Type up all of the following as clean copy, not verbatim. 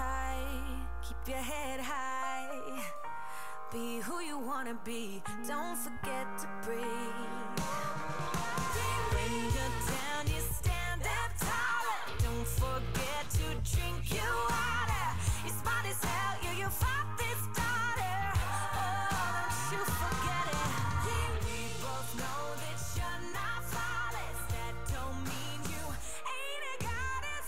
try. Keep your head high. Be who you wanna be. Don't forget to breathe. When you're down, you stand up taller. Don't forget to drink your water. You're smart as hell, you fought this daughter. Oh, don't you forget it. We both know that you're not flawless. That don't mean you ain't a goddess.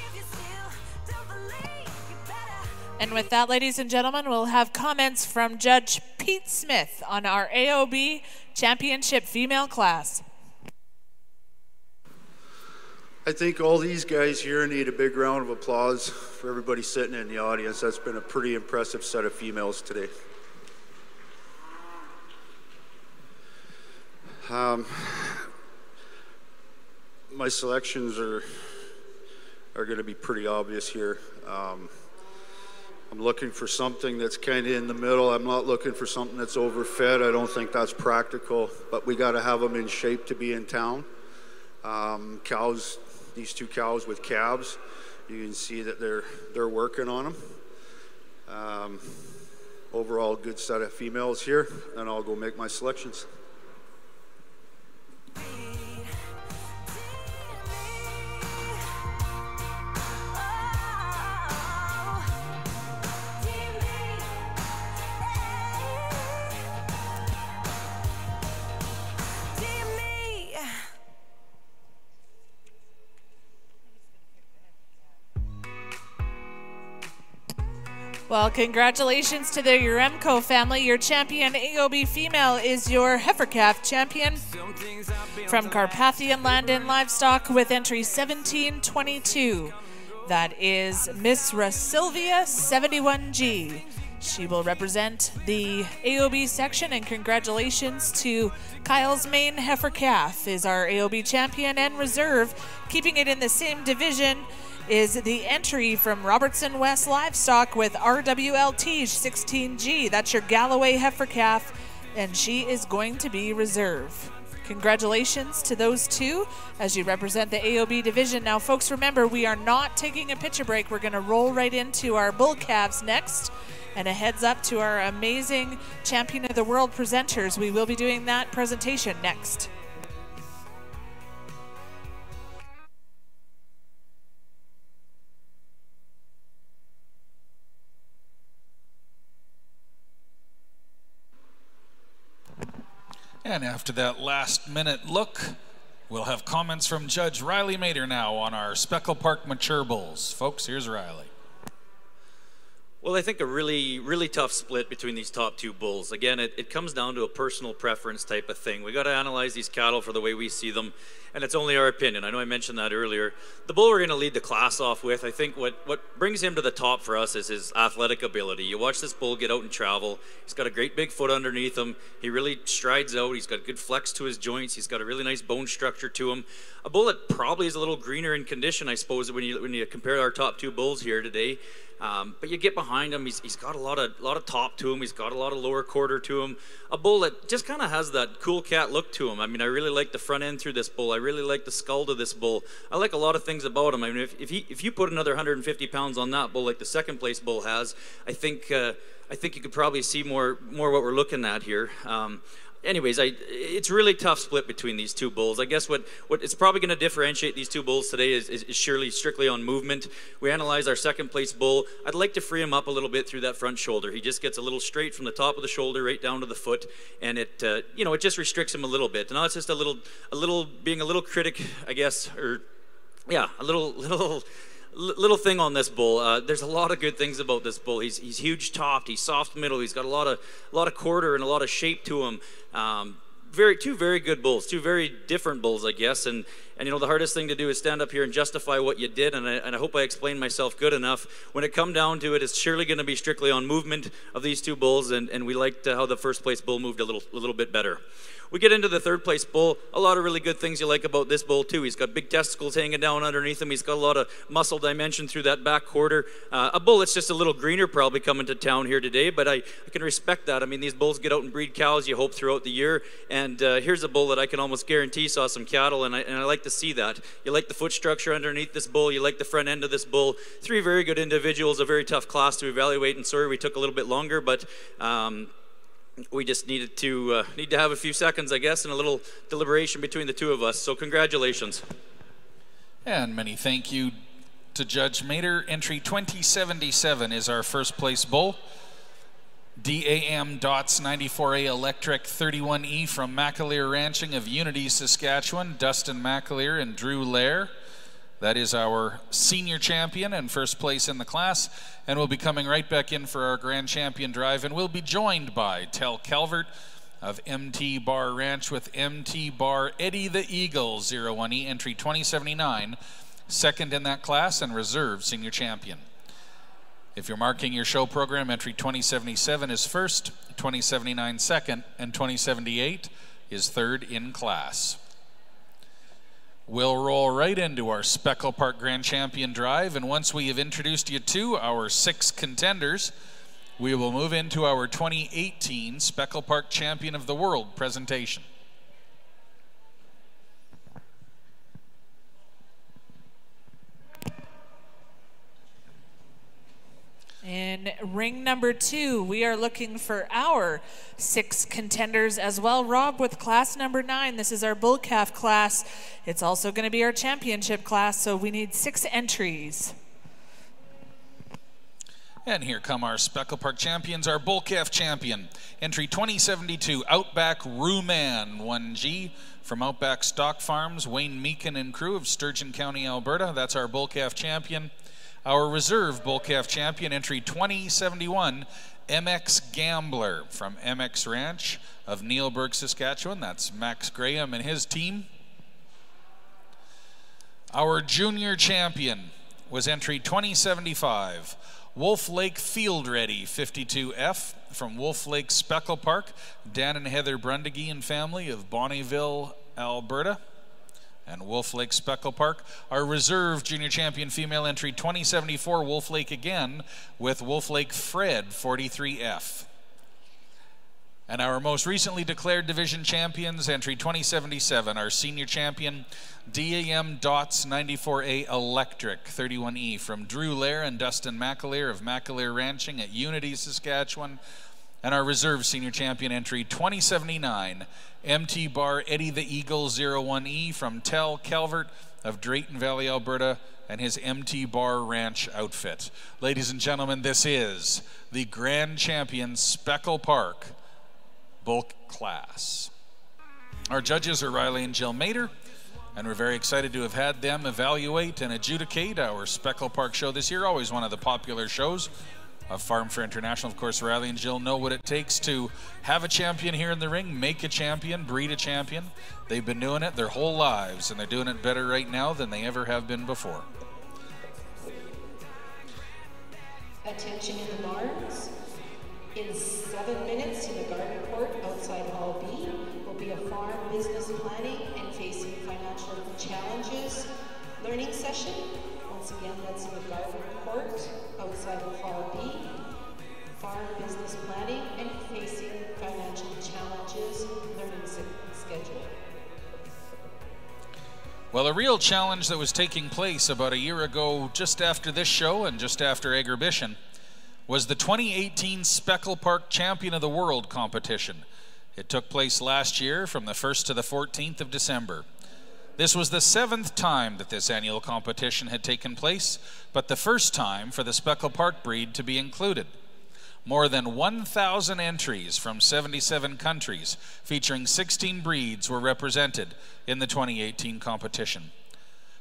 If you still don't believe, you better. And with that, ladies and gentlemen, we'll have comments from Judge Pete Smith on our AOB Championship female class. I think all these guys here need a big round of applause for everybody sitting in the audience. That's been a pretty impressive set of females today. My selections are going to be pretty obvious here. I'm looking for something that's kind of in the middle. I'm not looking for something that's overfed. I don't think that's practical, but we got to have them in shape to be in town. Cows, these two cows with calves, you can see that they're working on them. Overall, good set of females here, and I'll go make my selections. Well, congratulations to the Uremco family. Your champion AOB female is your heifer calf champion from Carpathian Land and Livestock with entry 1722. That is Miss Rasilvia 71G. She will represent the AOB section, and congratulations to Kyle's Main heifer calf is our AOB champion, and reserve, keeping it in the same division, is the entry from Robertson West Livestock with RWLT 16G. That's your Galloway heifer calf, and she is going to be reserve. Congratulations to those two as you represent the AOB division. Now, folks, remember, we are not taking a picture break. We're going to roll right into our bull calves next. And a heads up to our amazing Champion of the World presenters. We will be doing that presentation next. And after that last-minute look, we'll have comments from Judge Riley Mader now on our Speckle Park Mature Bulls. Folks, here's Riley. Well, I think a really tough split between these top two bulls. Again, it comes down to a personal preference type of thing. We got to analyze these cattle for the way we see them, and it's only our opinion. I know I mentioned that earlier. The bull we're going to lead the class off with, I think what brings him to the top for us is his athletic ability. You watch this bull get out and travel. He's got a great big foot underneath him. He really strides out. He's got good flex to his joints. He's got a really nice bone structure to him. A bull that probably is a little greener in condition, I suppose, when you compare our top two bulls here today. But you get behind him, he's got a lot of top to him, he's got a lot of lower quarter to him. A bull that just kind of has that cool cat look to him. I mean, I really like the front end through this bull. I really like the skull to this bull. I like a lot of things about him. I mean, if you put another 150 pounds on that bull like the second place bull has, I think you could probably see more what we're looking at here. Anyways, it's really tough split between these two bulls. I guess what is probably going to differentiate these two bulls today is surely strictly on movement. We analyze our second place bull. I'd like to free him up a little bit through that front shoulder. He just gets a little straight from the top of the shoulder right down to the foot, and it just restricts him a little bit. And now it's just a little being a little critic, I guess, or yeah, a little thing on this bull. There's a lot of good things about this bull. He's huge topped, he's soft middle, he's got a lot of quarter and a lot of shape to him. Two very good bulls, two very different bulls, I guess. And you know, the hardest thing to do is stand up here and justify what you did, and I hope I explained myself good enough. When it come down to it, it's surely going to be strictly on movement of these two bulls, and we liked how the first place bull moved a little bit better. We get into the third place bull. A lot of really good things you like about this bull too. He's got big testicles hanging down underneath him. He's got a lot of muscle dimension through that back quarter. A bull that's just a little greener probably coming to town here today, but I can respect that. I mean, these bulls get out and breed cows, you hope, throughout the year. And here's a bull that I can almost guarantee saw some cattle, and I like to see that. You like the foot structure underneath this bull, you like the front end of this bull. 3 very good individuals, a very tough class to evaluate, and sorry we took a little bit longer, but we just need to have a few seconds, I guess, and a little deliberation between the two of us. So congratulations. And many thank you to Judge Mater. Entry 2077 is our first place bull. DAM Dots 94A Electric 31E from McAleer Ranching of Unity, Saskatchewan, Dustin McAleer and Drew Lair. That is our senior champion and first place in the class, and we'll be coming right back in for our grand champion drive, and we'll be joined by Tel Calvert of MT Bar Ranch with MT Bar Eddie the Eagle 01E, entry 2079, second in that class and reserve senior champion. If you're marking your show program, entry 2077 is first, 2079 second, and 2078 is third in class. We'll roll right into our Speckle Park Grand Champion Drive, and once we have introduced you to our 6 contenders, we will move into our 2018 Speckle Park Champion of the World presentation. In ring number 2, we are looking for our 6 contenders as well. Rob, with class number 9, this is our bull calf class. It's also going to be our championship class, so we need 6 entries. And here come our Speckle Park champions, our bull calf champion. Entry 2072, Outback Rooman 1G from Outback Stock Farms, Wayne Meekin and crew of Sturgeon County, Alberta. That's our bull calf champion. Our reserve bull calf champion, entry 2071, MX Gambler from MX Ranch of Neilburg, Saskatchewan. That's Max Graham and his team. Our junior champion was entry 2075, Wolf Lake Field Ready 52F from Wolf Lake Speckle Park, Dan and Heather Brundage and family of Bonnyville, Alberta. And Wolf Lake Speckle Park. Our reserve junior champion female, entry 2074, Wolf Lake again, with Wolf Lake Fred 43F. And our most recently declared division champions, entry 2077, our senior champion, DAM Dots 94A Electric 31E from Drew Lair and Dustin McAleer of McAleer Ranching at Unity, Saskatchewan. And our reserve senior champion, entry 2079, MT Bar Eddie the Eagle 01E from Tel Calvert of Drayton Valley, Alberta, and his MT Bar Ranch outfit. Ladies and gentlemen, this is the Grand Champion Speckle Park Bull Class. Our judges are Riley and Jill Mater, and we're very excited to have had them evaluate and adjudicate our Speckle Park show this year, always one of the popular shows of Farm Fair International. Of course, Riley and Jill know what it takes to have a champion here in the ring, make a champion, breed a champion. They've been doing it their whole lives, and they're doing it better right now than they ever have been before. Attention in the barns. In 7 minutes in the garden court outside Hall B will be a farm business planning and facing financial challenges learning session. Once again, that's in the garden court outside of Hall B. Farm business planning and facing financial challenges learning schedule. Well, a real challenge that was taking place about a year ago, just after this show and just after Agribition, was the 2018 Speckle Park Champion of the World competition. It took place last year from the 1st to the 14th of December. This was the 7th time that this annual competition had taken place, but the first time for the Speckle Park breed to be included. More than 1,000 entries from 77 countries, featuring 16 breeds, were represented in the 2018 competition.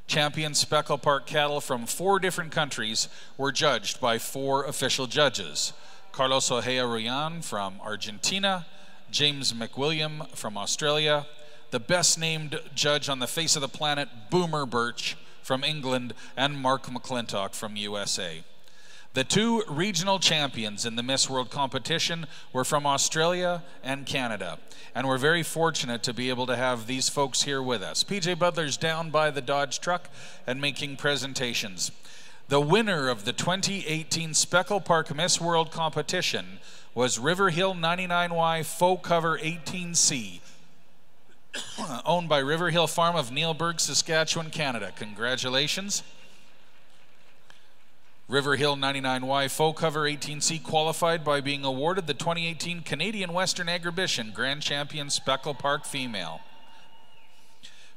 Champion Speckle Park cattle from 4 different countries were judged by 4 official judges. Carlos Ojea Ruyan from Argentina, James McWilliam from Australia, the best named judge on the face of the planet, Boomer Birch from England, and Mark McClintock from USA. The 2 regional champions in the Miss World competition were from Australia and Canada, and we're very fortunate to be able to have these folks here with us. PJ Butler's down by the Dodge truck and making presentations. The winner of the 2018 Speckle Park Miss World competition was River Hill 99Y Faux Cover 18C, owned by River Hill Farm of Neilburg, Saskatchewan, Canada. Congratulations. River Hill 99Y Faux Cover 18C qualified by being awarded the 2018 Canadian Western Agribition Grand Champion Speckle Park Female.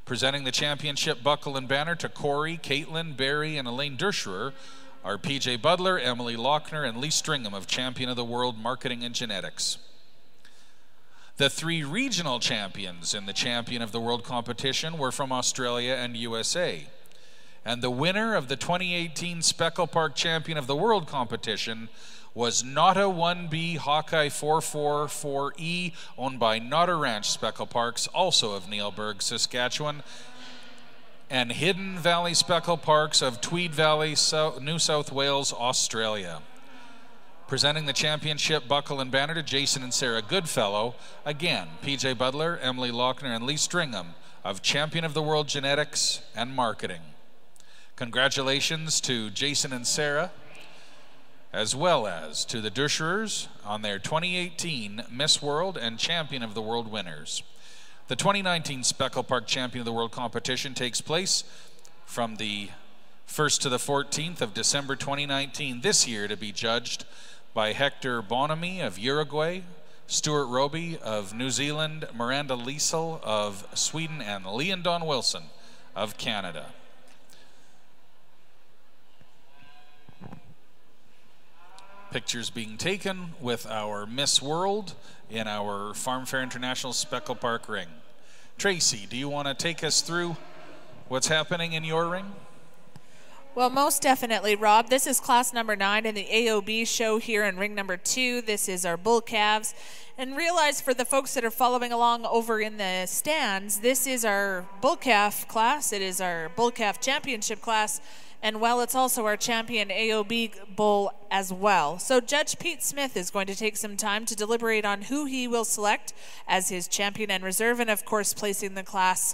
Presenting the championship buckle and banner to Corey, Caitlin, Barry, and Elaine Dershrer are PJ Budler, Emily Lochner, and Lee Stringham of Champion of the World Marketing and Genetics. The 3 regional champions in the Champion of the World competition were from Australia and USA. And the winner of the 2018 Speckle Park Champion of the World competition was Nota 1B Hawkeye 444E, owned by Nota Ranch Speckle Parks, also of Neilburg, Saskatchewan, and Hidden Valley Speckle Parks of Tweed Valley, New South Wales, Australia. Presenting the championship buckle and banner to Jason and Sarah Goodfellow, again, PJ Budler, Emily Lochner, and Lee Stringham of Champion of the World Genetics and Marketing. Congratulations to Jason and Sarah, as well as to the Dershers on their 2018 Miss World and Champion of the World winners. The 2019 Speckle Park Champion of the World competition takes place from the 1st to the 14th of December 2019, this year to be judged by Hector Bonamy of Uruguay, Stuart Roby of New Zealand, Miranda Liesel of Sweden, and Leon Don Wilson of Canada. Pictures being taken with our Miss World in our Farm Fair International Speckle Park ring. Tracy, do you want to take us through what's happening in your ring? Well, most definitely, Rob. This is class number 9 in the AOB show here in ring number 2. This is our bull calves. And realize for the folks that are following along over in the stands, this is our bull calf class. It is our bull calf championship class. And well, it's also our champion AOB bull as well. So Judge Pete Smith is going to take some time to deliberate on who he will select as his champion and reserve, and of course placing the class,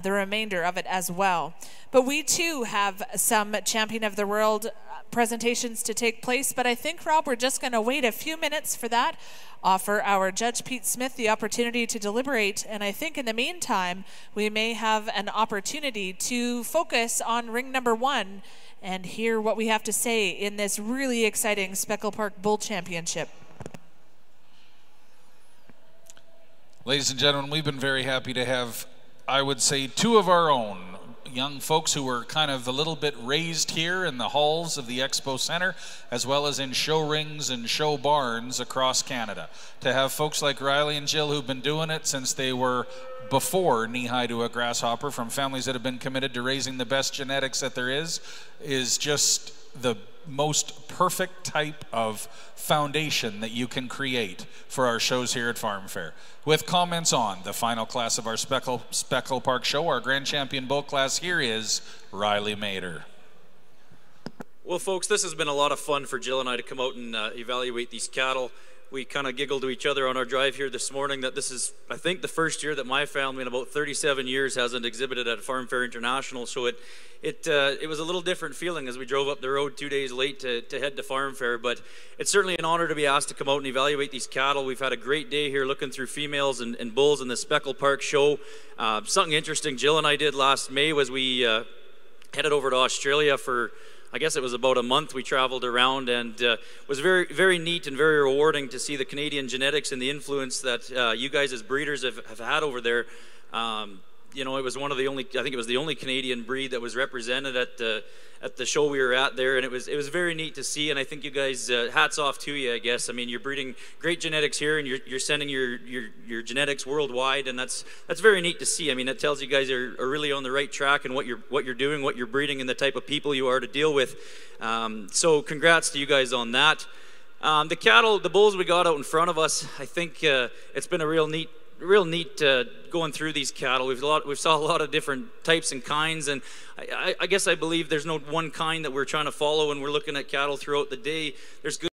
the remainder of it as well. But we too have some Champion of the World presentations to take place, but I think, Rob, we're just going to wait a few minutes for that, offer our Judge Pete Smith the opportunity to deliberate, and I think in the meantime we may have an opportunity to focus on ring number 1 and hear what we have to say in this really exciting Speckle Park Bull Championship. Ladies and gentlemen, we've been very happy to have, I would say, 2 of our own young folks who were kind of a little bit raised here in the halls of the Expo Center, as well as in show rings and show barns across Canada. To have folks like Riley and Jill who've been doing it since they were before knee-high to a grasshopper, from families that have been committed to raising the best genetics that there is just the most perfect type of foundation that you can create for our shows here at Farm Fair. With comments on the final class of our Speckle Park show, our Grand Champion Bull class, here is Riley Mader. Well, folks, this has been a lot of fun for Jill and I to come out and evaluate these cattle. We kind of giggled to each other on our drive here this morning that this is, I think, the first year that my family in about 37 years hasn't exhibited at Farm Fair International. So it was a little different feeling as we drove up the road 2 days late to head to Farm Fair. But it's certainly an honor to be asked to come out and evaluate these cattle. We've had a great day here looking through females and bulls in the Speckle Park show. Something interesting Jill and I did last May was we headed over to Australia for, I guess it was about a month. We traveled around, and was very, very neat and very rewarding to see the Canadian genetics and the influence that you guys as breeders have had over there. You know, it was one of the only, I think it was the only Canadian breed that was represented at the show we were at there, and it was very neat to see. And I think you guys, hats off to you, I guess. I mean, you're breeding great genetics here, and you're sending your genetics worldwide, and that's very neat to see. I mean, that tells you guys are really on the right track and what you're doing, what you're breeding, and the type of people you are to deal with. So congrats to you guys on that. The cattle, the bulls we got out in front of us, I think it's been a real neat going through these cattle. We've saw a lot of different types and kinds, and I guess I believe there's no one kind that we're trying to follow when we're looking at cattle throughout the day. There's good